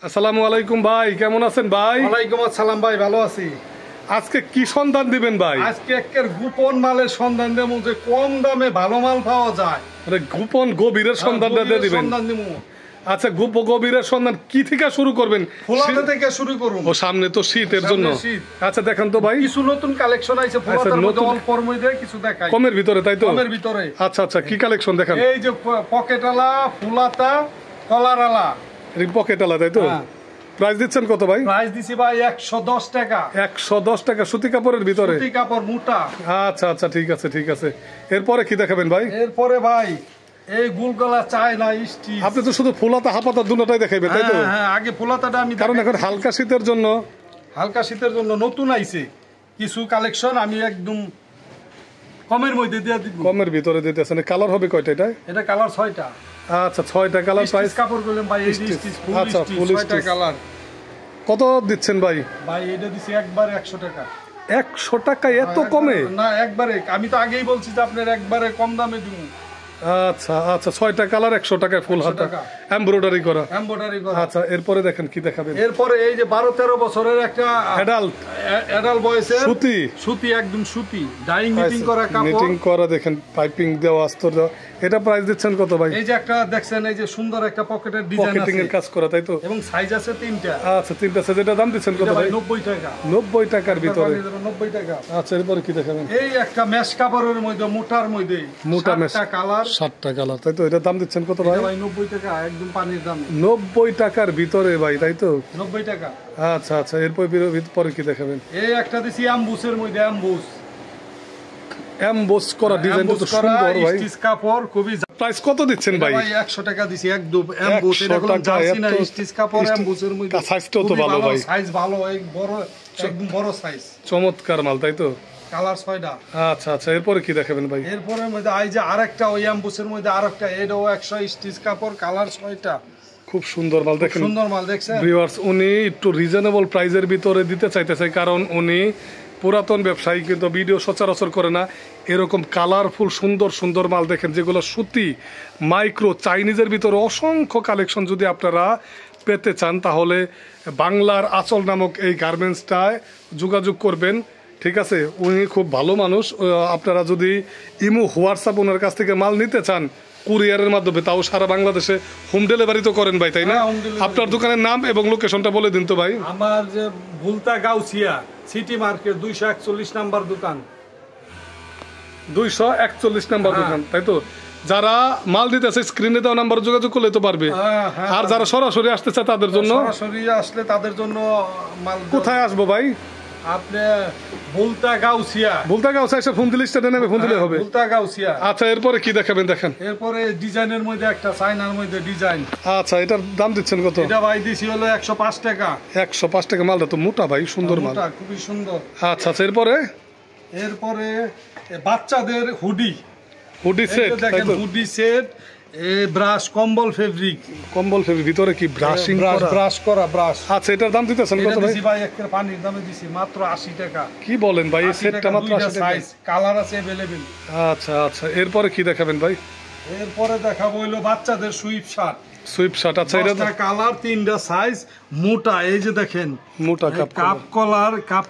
আসসালামু আলাইকুম ভাই, কেমন আছেন ভাই? ওয়ালাইকুম আসসালাম ভাই, ভালো আছি। আজকে কি সন্ধান দিবেন ভাই? আজকে একের গোপন মালের সন্ধান দেবো, যে কম দামে ভালো মাল পাওয়া যায়। মানে গোপন গভীরের সন্ধানটা দিয়ে দিবেন। সন্ধান দেবো। আচ্ছা, গভীরের সন্ধান কি থেকে শুরু করবেন? ফুলাতা থেকে শুরু করুন। ও সামনে তো শীতের জন্য। আচ্ছা দেখেন তো ভাই, কিছু নতুন কালেকশন আছে ফুলাতার মধ্যে, অল্পর মধ্যে কিছু দেখাই কমের ভিতরে, তাই তো? কমের ভিতরে। আচ্ছা আচ্ছা, কি কালেকশন দেখান? এই যে পকেটওয়ালা, ফুলাতা, কলারওয়ালা। এই পকেটওয়ালা, তাই তো? প্রাইস দিচ্ছেন কত ভাই? প্রাইস দিছি ভাই 110 টাকা। 110 টাকা সুতি কাপড়ের ভিতরে? সুতি কাপড় মোটা। আচ্ছা আচ্ছা, ঠিক আছে ঠিক আছে। এরপরে কি দেখাবেন ভাই? এরপরে ভাই এই গুলগলা চায়না স্টিচ। আপনি তো শুধু ফুলাতা হাফাতা দুটোটাই দেখাইবেন, তাই তো? হ্যাঁ, আগে ফুলাতাটা আমি, কারণ এখন হালকা শীতের জন্য নতুন আইছে কিছু কালেকশন, আমি একদম কমের মধ্যে দিয়ে দিব। কমের ভিতরে দিতেছেন। কালার হবে কয়টা এটা? এটা কালার 6টা। আচ্ছা, 6টা কালার। প্রাইস কাপড় গুলো ভাই এই স্টিচ ফুল আচ্ছা, স্টিচ ফুল 6টা কালার। কত দিচ্ছেন ভাই? ভাই এটা দিছি একবারে 100 টাকা। 100 টাকা এত কমে? না, একবারে আমি তো আগেই বলছি যে আপনার একবারে কম দামে দিব। আচ্ছা আচ্ছা, 6টা কালার 100 টাকায় ফুল হাতা এমব্রয়ডারি করা। আচ্ছা, এরপরে দেখেন কি দেখাবেন? এরপরে এই যে 12-13 বছরের একটা অ্যাডাল্ট বয়সের সুতি একদম সুতি ডাইং নিটিং করা কাপড়, নিটিং করা, দেখেন পাইপিং দেওয়া, আস্তর দেওয়া। এটা প্রাইস দিচ্ছেন কত ভাই? এই যে একটা দেখছেন, এই যে সুন্দর একটা পকেটের ডিজাইন আছে, পকেটিং এর কাজ করা, তাই তো? এবং সাইজ আছে 3টা। আচ্ছা, 3টা সাইজ। এটা দাম দিচ্ছেন কত ভাই? 90 টাকা। 90 টাকার ভিতরে? 90 টাকা। আচ্ছা, এরপরে কি দেখাবেন? এই একটা মেশ কাপড়ের মধ্যে, মোটার মধ্যে, মোটা মেশ কালার, 7টা কালার, তাই তো? এটা দাম দিচ্ছেন কত ভাই? ভাই 90 টাকা, একদম পানির দাম। 90 টাকার ভিতরে ভাই, তাই তো? 90 টাকা। আচ্ছা আচ্ছা, এরপর পরে কি দেখাবেন? এই একটা দিছি অ্যাম্বুসের মধ্যে, এমবোস করা, ডিজাইনটা তো সুন্দর ভাই। স্টিচ কাপড় খুবই। প্রাইস কত দিচ্ছেন ভাই? ভাই 100 টাকা দিছি একদম এমবোস। এটা কোনো জার্সি না, স্টিচ কাপড় এমবোসের মধ্যে। সাইজটাও তো ভালো ভাই, সাইজ ভালো, এক বড়, একদম বড় সাইজ, চমৎকার মাল, তাই তো? কালার 6টা। আচ্ছা আচ্ছা, এরপরে কি দেখাবেন ভাই? এরপরে মধ্যে এই যে আরেকটা ওই এমবোসের মধ্যে আরেকটা, এটাও 100 স্টিচ কাপড়, কালার 6টা। খুব সুন্দর মাল, দেখেন সুন্দর মাল, দেখছেন ভিউয়ার্স? উনি একটু রিজনেবল প্রাইসের ভিতরে দিতে চাইতেছে, কারণ উনি পুরাতন ব্যবসায়ী, কিন্তু ভিডিও সচরাচর করে না। এরকম কালারফুল সুন্দর সুন্দর মাল দেখেন, যেগুলো সুতি মাইক্রো চাইনিজের ভিতরে অসংখ্য কালেকশন যদি আপনারা পেতে চান, তাহলে বাংলার আঁচল নামক এই গার্মেন্টসটায় যোগাযোগ করবেন, ঠিক আছে? উনি খুব ভালো মানুষ। আপনারা যদি ইমো হোয়াটসঅ্যাপ ওনার কাছ থেকে মাল নিতে চান কুরিয়ারের মাধ্যমে, তাও সারা বাংলাদেশে হোম ডেলিভারি তো করেন ভাই, তাই না? আপনার দোকানের নাম এবং লোকেশনটা বলে দিন তো ভাই। আমার যে Bhulta Gausia city market 241 number দোকান। 241 নাম্বার দোকান, তাই তো? যারা মাল দিতেছে স্ক্রিনে দেওয়া নাম্বার যোগাযোগ করলে তো পারবে। আর যারা সরাসরি আসতে চায় তাদের জন্য, সরাসরি আসলে তাদের জন্য মাল কোথায় আসবো ভাই? আপনি ভুলতা গাউছিয়া এসে ফোন দিলে স্টেশনে নেমে ফোন দিলে হবে। ভুলতা গাউছিয়া। আচ্ছা, এরপরে কি দেখাবেন দেখেন? এরপরে ডিজাইনের মধ্যে একটা চায়নার মধ্যে ডিজাইন। আচ্ছা, এটার দাম দিচ্ছেন কত? এটা ভাই দিছি হলো 105 টাকা। 105 টাকা। মালটা তো মোটা ভাই, সুন্দর মাল, খুবই সুন্দর। আচ্ছা আচ্ছা, এরপরে বাচ্চাদের হুডি সেট, দেখেন, হুডি সেট, ব্রাশ, কম্বল ফেব্রিক ভিতরে কি ব্রাশিং করা, ব্রাশ করা ব্রাশ। আচ্ছা, এটার দাম দিতেছেন কত ভাই? ভাই একটা পানির দামে দিছি মাত্র 80 টাকা। কি বলেন ভাই? এই সেটটা মাত্র 80 টাকা? সাইজ কালার আছে अवेलेबल। আচ্ছা আচ্ছা, এরপরে কি দেখাবেন ভাই? এরপরে দেখাবো হলো বাচ্চাদের সুইপ শার্ট। আচ্ছা, এটা কালার, 3টা সাইজ, মোটা। এই যে দেখেন, মোটা কাপ কলার, কাপ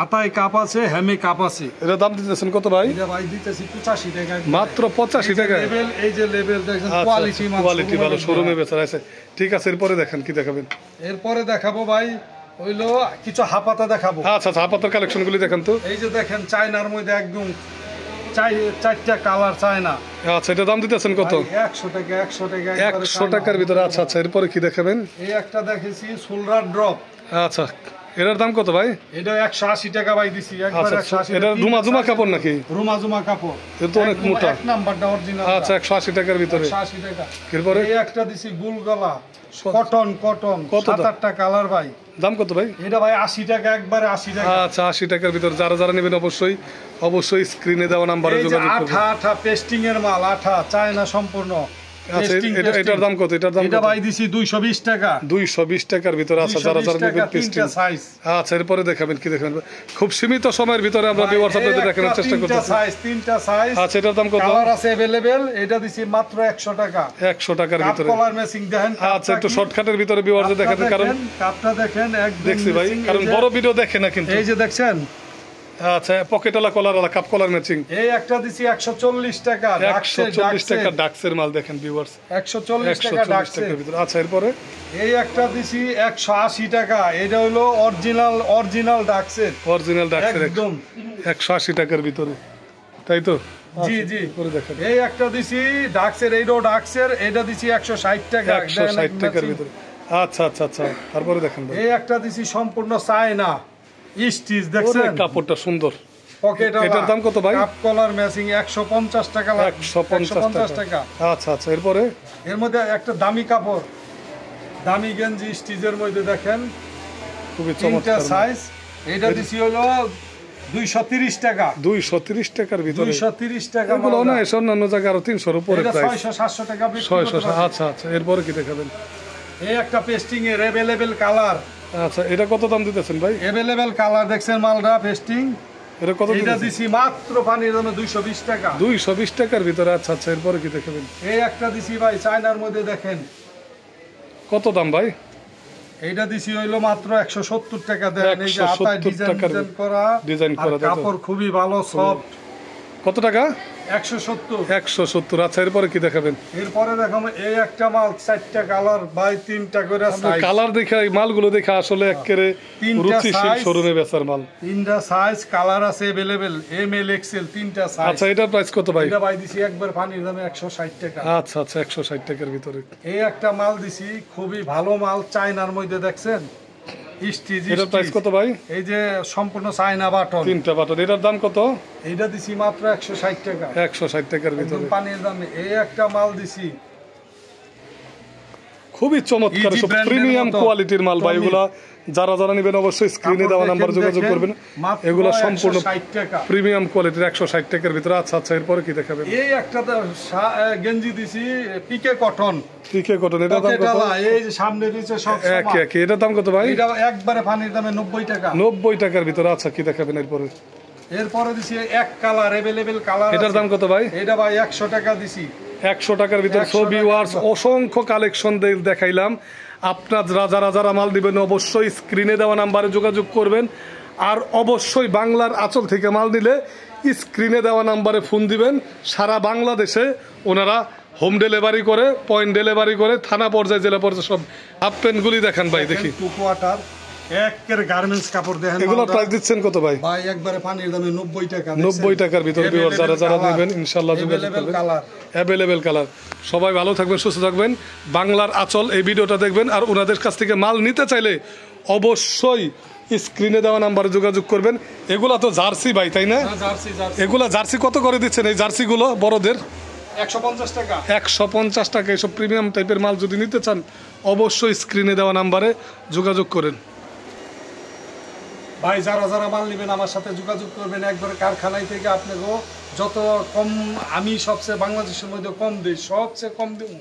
আতায় কাপ আছে, হেমে কাপ আছে। এটা দাম দিতেছেন কত ভাই? এটা ভাই দিতেছি 85 টাকা, মাত্র 85 টাকা। এই যে লেভেল দেখেন, কোয়ালিটি ভালো, শোরুমে বেচা আছে। ঠিক আছে, এরপরে দেখেন কি দেখাবেন? এরপরে দেখাবো ভাই হইলো কিছু হাপাতা দেখাবো। আচ্ছা আচ্ছা, হাপাতার কালেকশনগুলি দেখেন তো। এই যে দেখেন, চায়নার মধ্যে একদম 4টা কালার চায়না। আচ্ছা, এটা দাম দিতেছেন কত? 100 টাকা। 100 টাকার ভিতরে। আচ্ছা আচ্ছা, এরপরে কি দেখাবেন? এই একটা দেখেছি শোল্ডার ড্রপ। আচ্ছা, এটার দাম কত ভাই? এটা 180 টাকা ভাই দিছি একবার। 180। এটা রুমা কাপড় নাকি? রুমা কাপড়। এটা তো অনেক মোটা। এক নাম্বারটা অরিজিনাল। আচ্ছা, 180 টাকার ভিতরে। 180 টাকা। এরপরে এই একটা দিছি গুলগলা কটন, কত? 7-8টা কালার ভাই। দাম কত ভাই? এটা ভাই 80 টাকা, একবারে 80 টাকা। আচ্ছা, 80 টাকার ভিতর। যারা নেবেন অবশ্যই স্ক্রিনে দেওয়া নাম্বারে যোগাযোগ করবেন। আঠা পেস্টিং এর মাল, আঠা চায়না সম্পূর্ণ। আচ্ছা এটার দাম কত? এটার দাম এটা ভাই দিছি 220 টাকা। 220 টাকার ভিতরে। আচ্ছা যারা যারা নেবেন পেস্টিং সাইজ। আচ্ছা এরপরে দেখাবেন কি দেখাবেন? খুব সীমিত সময়ের ভিতরে আমরা ভিউয়ার্স আপনাদের দেখানোর চেষ্টা করতেছি। তিনটা সাইজ। আচ্ছা এটার দাম কত? কালার আছে अवेलेबल। এটা দিছি মাত্র 100 টাকা। 100 টাকার ভিতরে। কালার ম্যাচিং দেখেন। আচ্ছা একটু শর্টকাটের ভিতরে ভিউয়ার্স দেখাবেন কারণ কাপটা দেখেন একদম দেখছি ভাই কারণ বড় ভিডিও দেখে না কিন্তু। এই যে দেখছেন। আচ্ছা পকেটওয়ালা কলারওয়ালা কাপ কলার ম্যাচিং। এই একটা দিছি 140 টাকা। 140 টাকা ডাক্সের মাল দেখেন ভিউয়ার্স। 140 টাকা ডাক্সের ভিতরে। আচ্ছা এরপরে এই একটা দিছি 180 টাকা। এটা হলো অরিজিনাল ডাক্সের। অরিজিনাল ডাক্সের একদম 180 টাকার ভিতরে। তাই তো? জি জি। করে দেখেন। এই একটা দিছি ডাক্সের, এইটাও ডাক্সের। এটা দিছি 160 টাকা। 160 টাকার ভিতরে। আচ্ছা আচ্ছা আচ্ছা তারপরে দেখেন ভাই। এই একটা দিছি সম্পূর্ণ চায়না স্টিচ দেখছেন। কাপড়টা সুন্দর। পকেট এটার দাম কত ভাই? কাপ কলার ম্যাচিং 150 টাকা। 150 টাকা। আচ্ছা আচ্ছা এরপরে এর মধ্যে একটা দামি কাপড়, দামি গেঞ্জি স্টিচের মধ্যে দেখেন খুবই চমৎকার সাইজ। এটা দিছি হলো 230 টাকা। 230 টাকার ভিতরে। 230 টাকা। এগুলো না অন্যান্য জায়গায় আরো 300 এর উপরে প্রাইস। 600 টাকা বিক্রি 600। আচ্ছা আচ্ছা এরপরে কি দেখাবেন? এই একটা পেস্টিং এর अवेलेबल কালার। আচ্ছা এটা কত দাম দিতেছেন ভাই? अवेलेबल কালার দেখছেন মালটা পেস্টিং। এটা কত এটা দিছি মাত্র পানির দামে 220 টাকা। 220 টাকার ভিতরে। আচ্ছা আচ্ছা এরপরে কি দেখাবেন? এই একটা দিছি ভাই চায়নার মধ্যে দেখেন। কত দাম ভাই? এইটা দিছি হইলো মাত্র 170 টাকা। দেন এই যে হাতায় ডিজাইন করা কাপড় খুবই ভালো সফট। কত টাকা? 170। 170। আচ্ছা এরপরে কি দেখাবেন? এরপরে দেখাবো এই একটা মাল 4টা কালার ভাই 3টা করে সাইজ। কালার দেখে এই মালগুলো দেখে আসলে একেবারে রুচিশীল শোরুমে বেচার মাল। 3টা সাইজ কালার আছে अवेलेबल এম এল এক্সেল 3টা সাইজ। আচ্ছা এটার প্রাইস কত ভাই? এটা ভাই দিছি একবার পানির দামে 160 টাকা। আচ্ছা আচ্ছা 160 টাকার ভিতরে। এই একটা মাল দিছি খুবই ভালো মাল চায়নার মধ্যে দেখছেন স্টিচ। এটার প্রাইস কত ভাই? এই যে সম্পূর্ণ চায়না বাটন। 3টা বাটন। এটার দাম কত? এইটা দিছি মাত্র 160 টাকা। 160 টাকার ভিতরে পানির দামে। এই একটা মাল দিছি খুবই চমৎকার সব প্রিমিয়াম কোয়ালিটির মাল ভাই। এগুলা যারা যারা নেবেন অবশ্যই স্ক্রিনে দেওয়া নাম্বার যোগাযোগ করবেন। এগুলা সম্পূর্ণ প্রিমিয়াম কোয়ালিটির 160 টাকার ভিতরে। আচ্ছা আচ্ছা এরপরে কি দেখাবেন? এই একটা গেঞ্জি দিছি পিকে কটন। পিকে কটন। এটা দাম কত? এই যে সামনে দিছে সব একই একই। এটা দাম কত ভাই? এটা একবারে পানির দামে 90 টাকা। 90 টাকার ভিতরে। আচ্ছা কি দেখাবেন এরপরে? এরপরে দিছি এক কালার अवेलेबल কালার। এটার দাম কত ভাই? এটা ভাই 100 টাকা দিছি। 100 টাকার ভিতরে। সো ভিউয়ার্স অসংখ্য কালেকশন দেখাইলাম। আপনারা যারা যারা মাল দিবেন অবশ্যই স্ক্রিনে দেওয়া নাম্বারে যোগাযোগ করবেন। আর অবশ্যই বাংলার আঁচল থেকে মাল নিলে স্ক্রিনে দেওয়া নাম্বারে ফোন দিবেন। সারা বাংলাদেশে ওনারা হোম ডেলিভারি করে, পয়েন্ট ডেলিভারি করে, থানা পর্যায়ে জেলা পর্যায়ে সব। হাফ প্যান্টগুলি দেখান ভাই দেখি। টু কোয়ার্টার একের গার্মেন্টস কাপড় দেখেন। এগুলো প্রাইস দিচ্ছেন কত ভাই? ভাই একবারে পানির দামে 90 টাকা। 90 টাকার ভিতরে ভিউয়ার্স যারা যারা নেবেন ইনশাআল্লাহ যোগাযোগ করবেন। Available colour. সবাই ভালো থাকবেন, সুস্থ থাকবেন। বাংলার আঁচল এই ভিডিওটা দেখবেন। আর ওনাদের কাছ থেকে মাল নিতে চাইলে অবশ্যই স্ক্রিনে দেওয়া নাম্বারে যোগাযোগ করবেন। এগুলা তো জার্সি ভাই তাই না? জার্সি। এগুলা জার্সি কত করে দিচ্ছেন এই জার্সিগুলো বড়দের? 150 টাকা। 150 টাকা। এইসব প্রিমিয়াম টাইপের মাল যদি নিতে চান অবশ্যই স্ক্রিনে দেওয়া নাম্বারে যোগাযোগ করেন। ভাই যারা যারা মাল নেবেন আমার সাথে যোগাযোগ করবেন। একবার কারখানায় থেকে আপনাকে যত কম আমি সবচেয়ে বাংলাদেশের মধ্যে কম দিই, সবচেয়ে কম দিই।